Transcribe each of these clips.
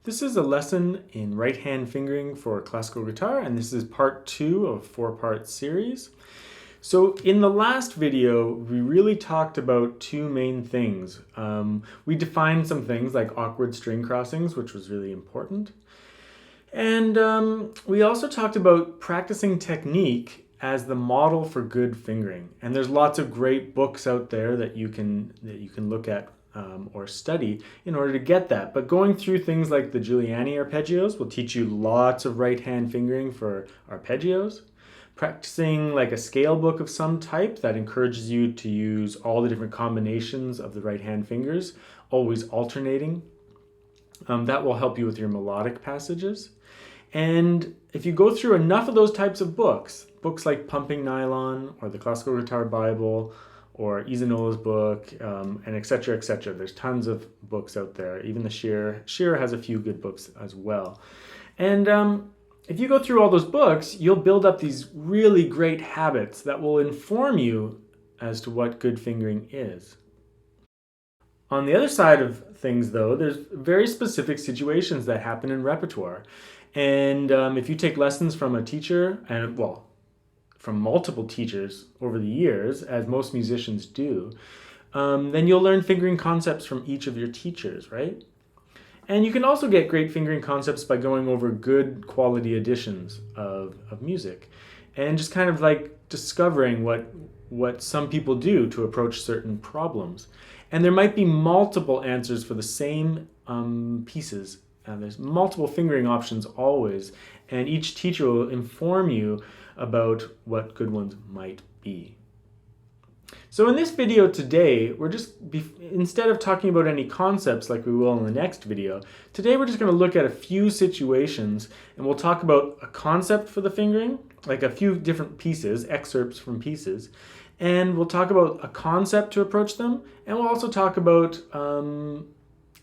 This is a lesson in right hand fingering for classical guitar, and this is part 2 of a 4-part series. So in the last video, we really talked about two main things. We defined some things like awkward string crossings, which was really important. And we also talked about practicing technique as the model for good fingering. And there's lots of great books out there that you can look at or study in order to get that. But going through things like the Giuliani arpeggios will teach you lots of right hand fingering for arpeggios. Practicing like a scale book of some type that encourages you to use all the different combinations of the right hand fingers, always alternating. That will help you with your melodic passages. And if you go through enough of those types of books like Pumping Nylon or the Classical Guitar Bible or Isanola's book, and etc., etc. There's tons of books out there. Even the Shearer has a few good books as well. And if you go through all those books, you'll build up these really great habits that will inform you as to what good fingering is. On the other side of things, though, there's very specific situations that happen in repertoire. And if you take lessons from a teacher, and from multiple teachers over the years, as most musicians do, then you'll learn fingering concepts from each of your teachers, right? And you can also get great fingering concepts by going over good quality editions of music and just kind of like discovering what some people do to approach certain problems. And there might be multiple answers for the same pieces. There's multiple fingering options always, and each teacher will inform you about what good ones might be. So in this video today, instead of talking about any concepts like we will in the next video, today we're just going to look at a few situations, and we'll talk about a concept for the fingering, like a few different pieces, excerpts from pieces, and we'll talk about a concept to approach them, and we'll also talk about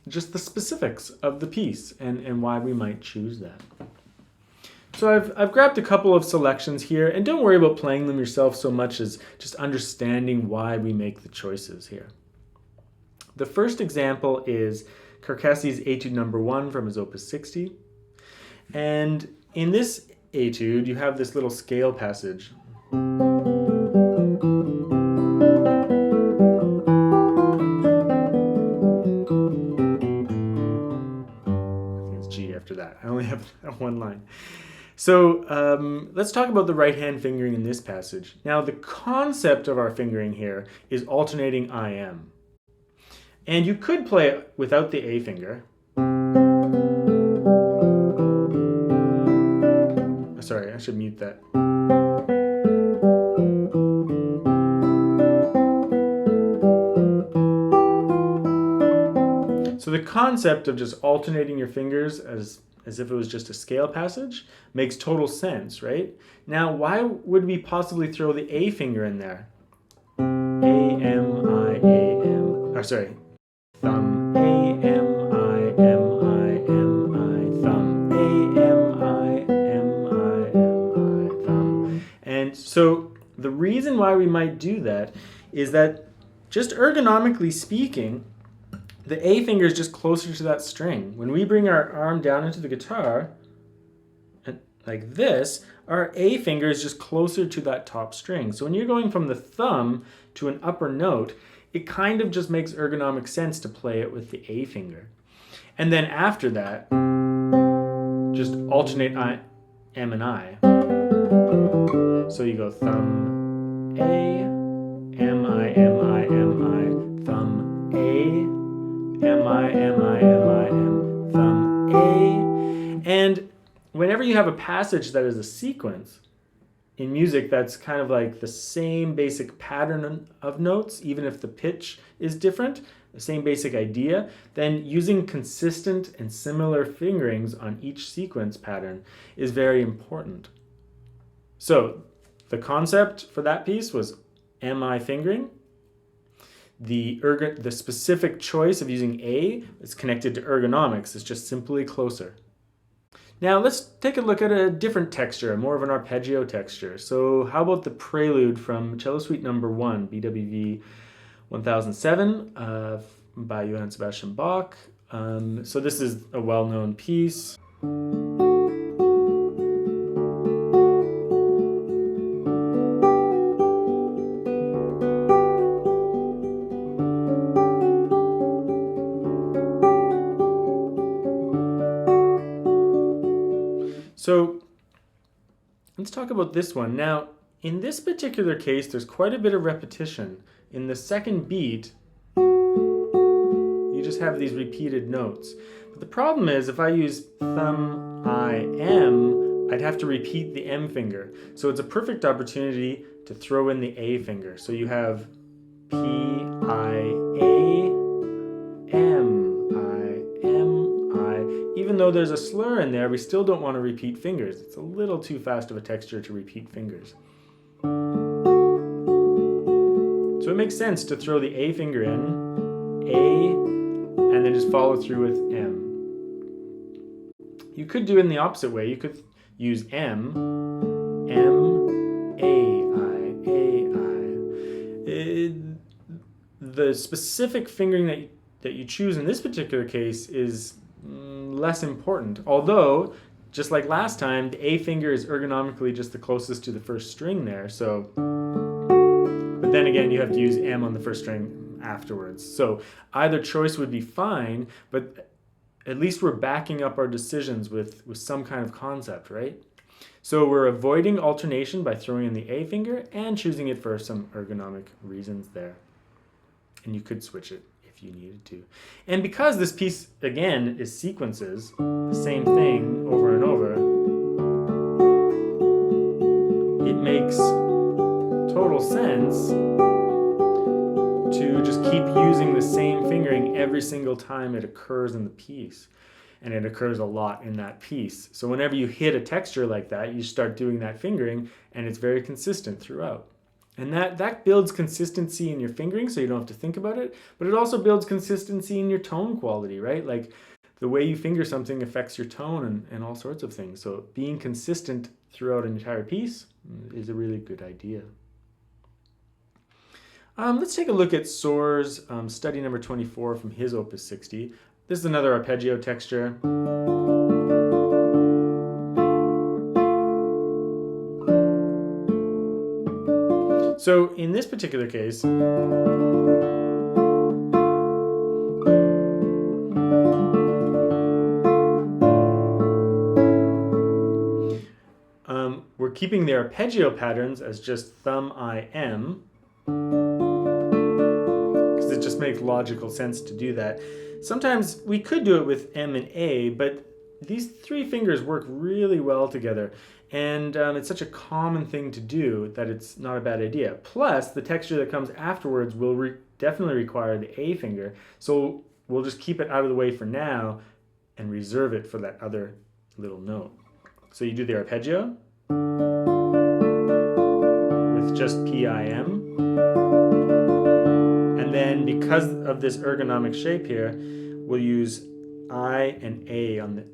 just the specifics of the piece and why we might choose that. So I've grabbed a couple of selections here, and don't worry about playing them yourself so much as just understanding why we make the choices here. The first example is Carcassi's Etude No. 1 from his Opus 60. And in this etude, you have this little scale passage. After that. I only have one line. So let's talk about the right hand fingering in this passage. Now the concept of our fingering here is alternating IM. And you could play it without the A finger. Sorry, I should mute that. So the concept of just alternating your fingers as if it was just a scale passage makes total sense, right? Now, why would we possibly throw the A finger in there? A, M, I, A, M. Thumb. A, M, I, M, I, M, I, thumb. A, M, I, M, I, M, I, thumb. And so the reason why we might do that is that just ergonomically speaking, the A finger is just closer to that string. When we bring our arm down into the guitar, like this, our A finger is just closer to that top string. So when you're going from the thumb to an upper note, it kind of just makes ergonomic sense to play it with the A finger. And then after that, just alternate M and I. So you go thumb, A, M, I, M, I, M, I, thumb, A, M, I, M, I, M, I, M, thumb, A. And whenever you have a passage that is a sequence in music that's kind of like the same basic pattern of notes, even if the pitch is different, the same basic idea, then using consistent and similar fingerings on each sequence pattern is very important. So the concept for that piece was MI fingering. The specific choice of using A is connected to ergonomics. It's just simply closer. Now let's take a look at a different texture, more of an arpeggio texture. So how about the prelude from Cello Suite No. 1, BWV 1007 by Johann Sebastian Bach. So this is a well-known piece. So let's talk about this one. Now, in this particular case, there's quite a bit of repetition. In the second beat, you just have these repeated notes. But the problem is, if I use thumb, I, M, I'd have to repeat the M finger. So it's a perfect opportunity to throw in the A finger. So you have P, I, A, M. Even though there's a slur in there, we still don't want to repeat fingers. It's a little too fast of a texture to repeat fingers. So it makes sense to throw the A finger in, A, and then just follow through with M. You could do it in the opposite way. You could use M, M, A, I. The specific fingering that you choose in this particular case is less important, although just like last time, the A finger is ergonomically just the closest to the first string there. So, but then again, you have to use M on the first string afterwards. So either choice would be fine, but at least we're backing up our decisions with some kind of concept, right? So we're avoiding alternation by throwing in the A finger and choosing it for some ergonomic reasons there. And you could switch it if you needed to. And because this piece, again, is sequences, the same thing over and over, it makes total sense to just keep using the same fingering every single time it occurs in the piece. And it occurs a lot in that piece. So whenever you hit a texture like that, you start doing that fingering, and it's very consistent throughout. And that builds consistency in your fingering, so you don't have to think about it, but it also builds consistency in your tone quality, right? Like the way you finger something affects your tone and all sorts of things. So being consistent throughout an entire piece is a really good idea. Let's take a look at Sohr's study number 24 from his Opus 60. This is another arpeggio texture. So in this particular case, we're keeping the arpeggio patterns as just thumb, I, M, because it just makes logical sense to do that. Sometimes we could do it with M and A, but these three fingers work really well together. And it's such a common thing to do that it's not a bad idea. Plus, the texture that comes afterwards will definitely require the A finger. So we'll just keep it out of the way for now and reserve it for that other little note. So you do the arpeggio with just P-I-M. And then because of this ergonomic shape here, we'll use I and A on the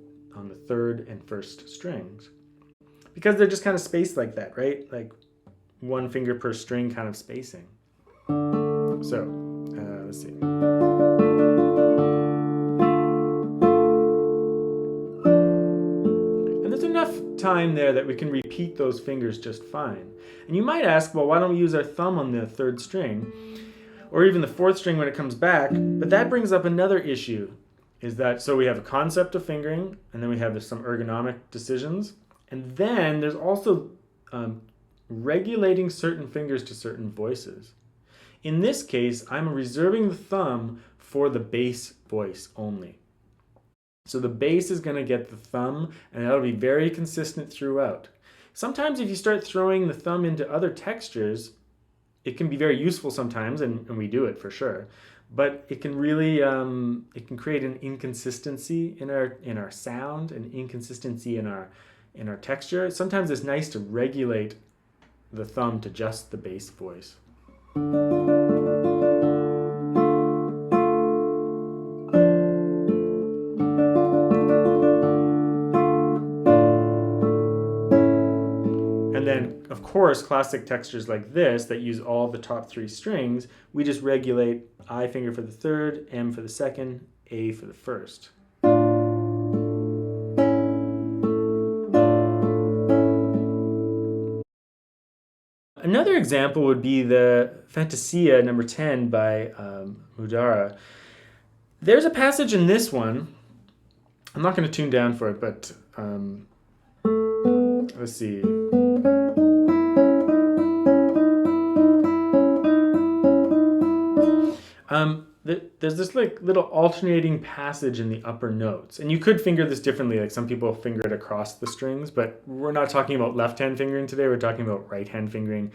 third and first strings. Because they're just kind of spaced like that, right? Like one finger per string kind of spacing. So, let's see. And there's enough time there that we can repeat those fingers just fine. And you might ask, well, why don't we use our thumb on the third string? Or even the fourth string when it comes back? But that brings up another issue. Is that, so we have a concept of fingering, and then we have some ergonomic decisions. And then there's also regulating certain fingers to certain voices. In this case, I'm reserving the thumb for the bass voice only. So the bass is going to get the thumb, and that'll be very consistent throughout. Sometimes if you start throwing the thumb into other textures, it can be very useful sometimes, and we do it for sure. But it can really, it can create an inconsistency in our sound, an inconsistency in our texture. Sometimes it's nice to regulate the thumb to just the bass voice. And then, of course, classic textures like this that use all the top three strings, we just regulate I finger for the third, M for the second, A for the first. Another example would be the Fantasia number 10 by Mudara. There's a passage in this one. I'm not going to tune down for it, but let's see. There's this like little alternating passage in the upper notes, and you could finger this differently. Like some people finger it across the strings, but we're not talking about left-hand fingering today. We're talking about right-hand fingering,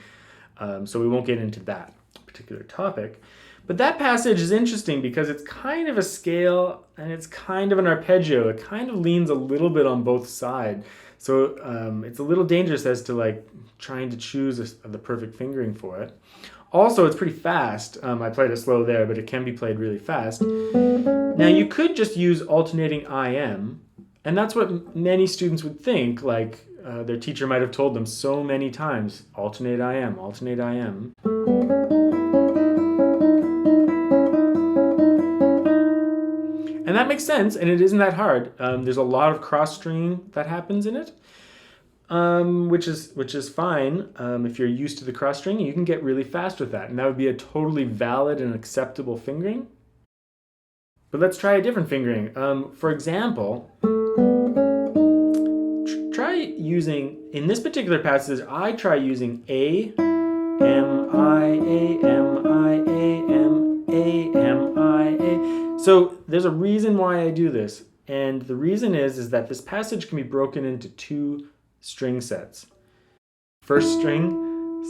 so we won't get into that particular topic. But that passage is interesting because it's kind of a scale and it's kind of an arpeggio. It kind of leans a little bit on both sides, so it's a little dangerous as to like trying to choose the perfect fingering for it. Also, it's pretty fast. I played it slow there, but it can be played really fast. Now, you could just use alternating IM, and that's what many students would think, like their teacher might have told them so many times, alternate IM, alternate IM. And that makes sense, and it isn't that hard. There's a lot of cross-stringing that happens in it. Which is fine. If you're used to the cross stringing, you can get really fast with that, and that would be a totally valid and acceptable fingering. But let's try a different fingering. For example, try using, in this particular passage, I try using A, M, I, A, M, I, A, M, A, M, I, A. So there's a reason why I do this, and the reason is that this passage can be broken into two string sets. First string,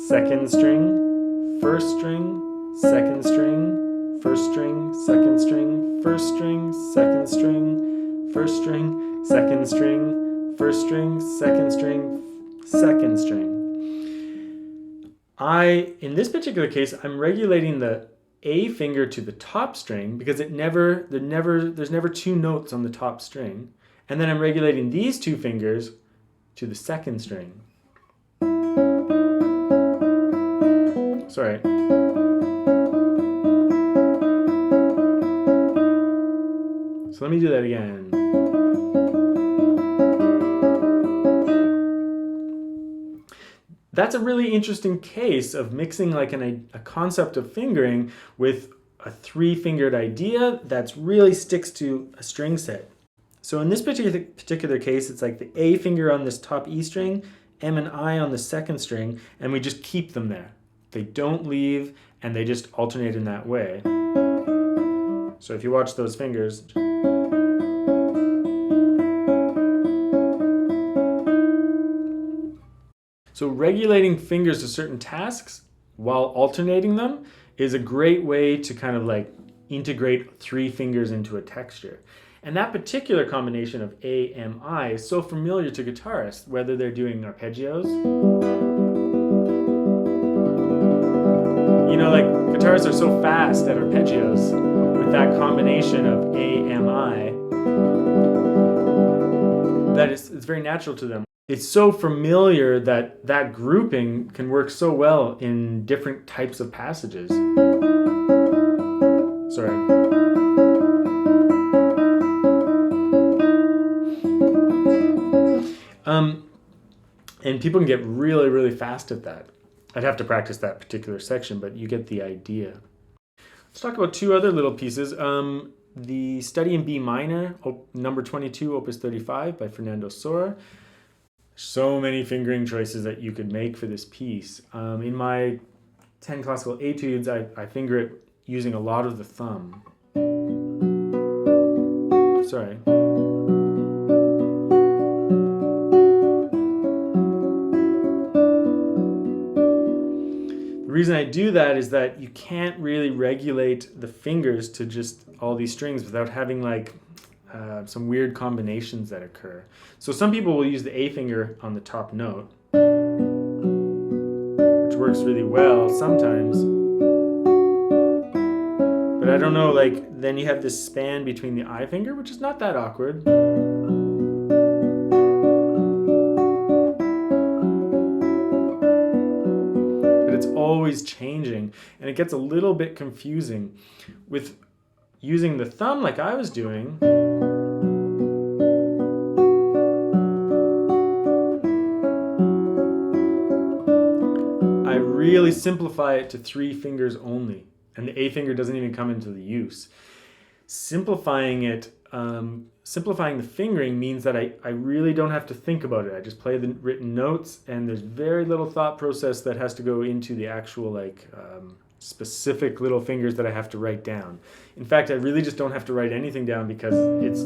second string, first string, second string, first string, second string, first string, second string, first string, second string, first string, second string, second string. In this particular case, I'm regulating the A finger to the top string because there's never two notes on the top string. And then I'm regulating these two fingers to the second string. Sorry. So let me do that again. That's a really interesting case of mixing like a concept of fingering with a three-fingered idea that really sticks to a string set. So in this particular case, it's like the A finger on this top E string, M and I on the second string, and we just keep them there. They don't leave, and they just alternate in that way. So if you watch those fingers, so regulating fingers to certain tasks while alternating them is a great way to kind of like integrate three fingers into a texture. And that particular combination of A, M, I is so familiar to guitarists, whether they're doing arpeggios. You know, like guitarists are so fast at arpeggios with that combination of A, M, I that it's very natural to them. It's so familiar that that grouping can work so well in different types of passages. Sorry. And people can get really, really fast at that. I'd have to practice that particular section, but you get the idea. Let's talk about two other little pieces. The Study in B minor, number 22, opus 35 by Fernando Sora. So many fingering choices that you could make for this piece. In my 10 classical etudes, I finger it using a lot of the thumb. Sorry. The reason I do that is that you can't really regulate the fingers to just all these strings without having like some weird combinations that occur. So some people will use the A finger on the top note, which works really well sometimes. But I don't know, like then you have this span between the I finger, which is not that awkward. Always changing, and it gets a little bit confusing with using the thumb like I was doing, I really simplify it to 3 fingers only, and the A finger doesn't even come into the use. Simplifying the fingering means that I really don't have to think about it. I just play the written notes, and there's very little thought process that has to go into the actual specific little fingers that I have to write down. In fact, I really just don't have to write anything down because there's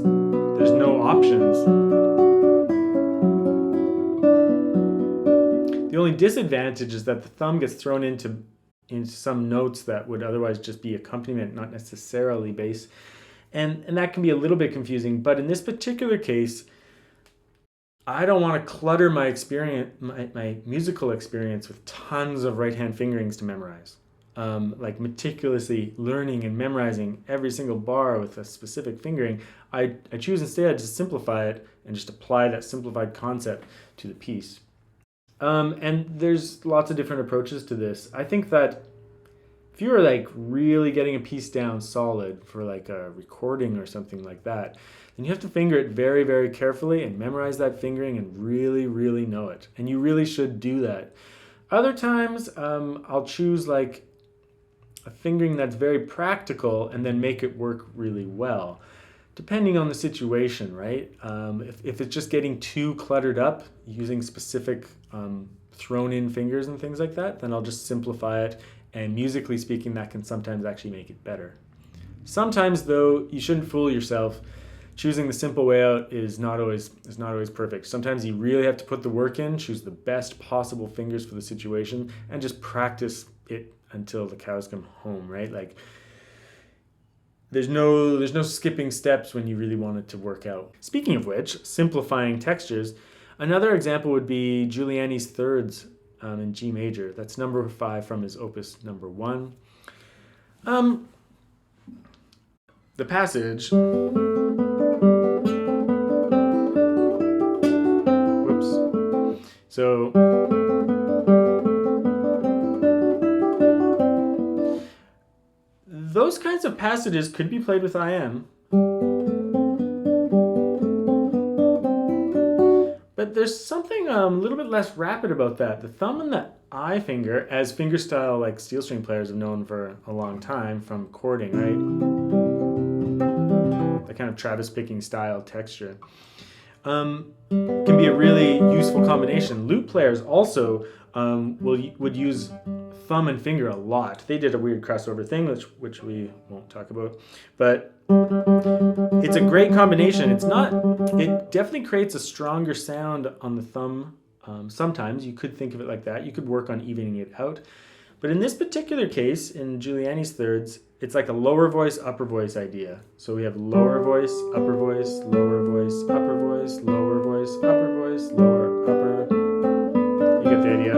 no options. The only disadvantage is that the thumb gets thrown into some notes that would otherwise just be accompaniment, not necessarily bass. And that can be a little bit confusing, but in this particular case, I don't want to clutter my experience, my musical experience with tons of right-hand fingerings to memorize. Like meticulously learning and memorizing every single bar with a specific fingering. I choose instead to simplify it and just apply that simplified concept to the piece. And there's lots of different approaches to this. I think that if you're like really getting a piece down solid for like a recording or something like that, then you have to finger it very, very carefully and memorize that fingering and really, really know it. And you really should do that. Other times, I'll choose like a fingering that's very practical and then make it work really well, depending on the situation, right? If it's just getting too cluttered up using specific thrown in fingers and things like that, then I'll just simplify it, and musically speaking, that can sometimes actually make it better. Sometimes though, you shouldn't fool yourself. Choosing the simple way out is not always perfect. Sometimes you really have to put the work in, choose the best possible fingers for the situation, and just practice it until the cows come home, right? Like there's no skipping steps when you really want it to work out. Speaking of which, simplifying textures, another example would be Giuliani's thirds in G major. That's number 5 from his opus number 1. The passage. Whoops. So those kinds of passages could be played with IM. But there's something a little bit less rapid about that. The thumb and the I finger, as fingerstyle like steel string players have known for a long time from chording, right? That kind of Travis picking style texture. Can be a really useful combination. Lute players also would use thumb and finger a lot. They did a weird crossover thing, which we won't talk about, but it's a great combination. It definitely creates a stronger sound on the thumb. Sometimes you could think of it like that. You could work on evening it out. But in this particular case, in Giuliani's thirds, it's like a lower voice, upper voice idea. So we have lower voice, upper voice, lower voice, upper voice, lower voice, upper voice, lower, upper. You get the idea?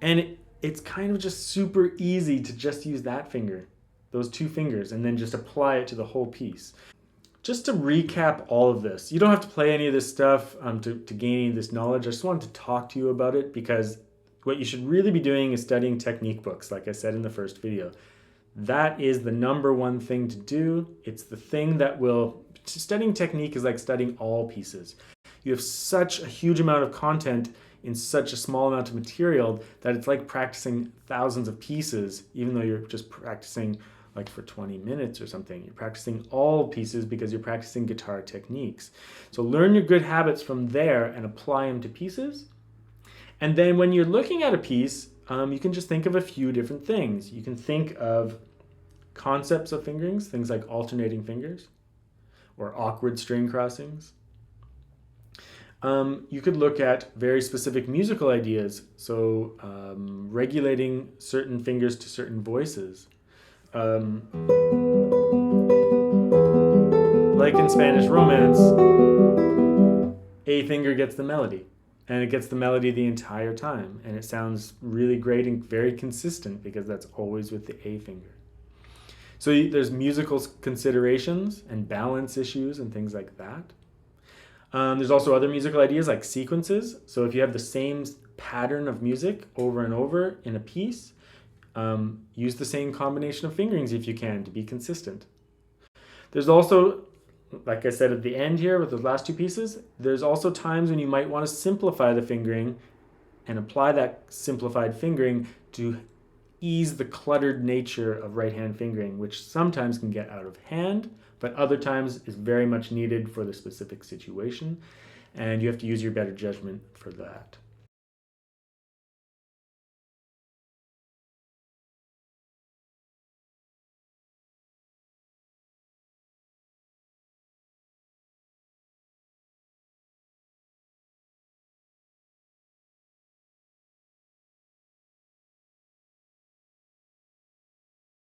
And it's kind of just super easy to just use that finger, those 2 fingers, and then just apply it to the whole piece. Just to recap all of this, you don't have to play any of this stuff to gain any of this knowledge. I just wanted to talk to you about it because what you should really be doing is studying technique books, like I said in the first video. That is the number one thing to do. It's the thing that studying technique is like studying all pieces. You have such a huge amount of content in such a small amount of material that it's like practicing thousands of pieces, even though you're just practicing like for 20 minutes or something. You're practicing all pieces because you're practicing guitar techniques. So learn your good habits from there and apply them to pieces. And then when you're looking at a piece, you can just think of a few different things. You can think of concepts of fingerings, things like alternating fingers or awkward string crossings. You could look at very specific musical ideas, so regulating certain fingers to certain voices. Like in Spanish Romance, A finger gets the melody. And it gets the melody the entire time. And it sounds really great and very consistent because that's always with the A finger. So there's musical considerations and balance issues and things like that. There's also other musical ideas like sequences. So if you have the same pattern of music over and over in a piece, use the same combination of fingerings if you can to be consistent. There's also, like I said at the end here with the last two pieces, there's also times when you might want to simplify the fingering and apply that simplified fingering to ease the cluttered nature of right hand fingering, which sometimes can get out of hand, but other times is very much needed for the specific situation, and you have to use your better judgment for that.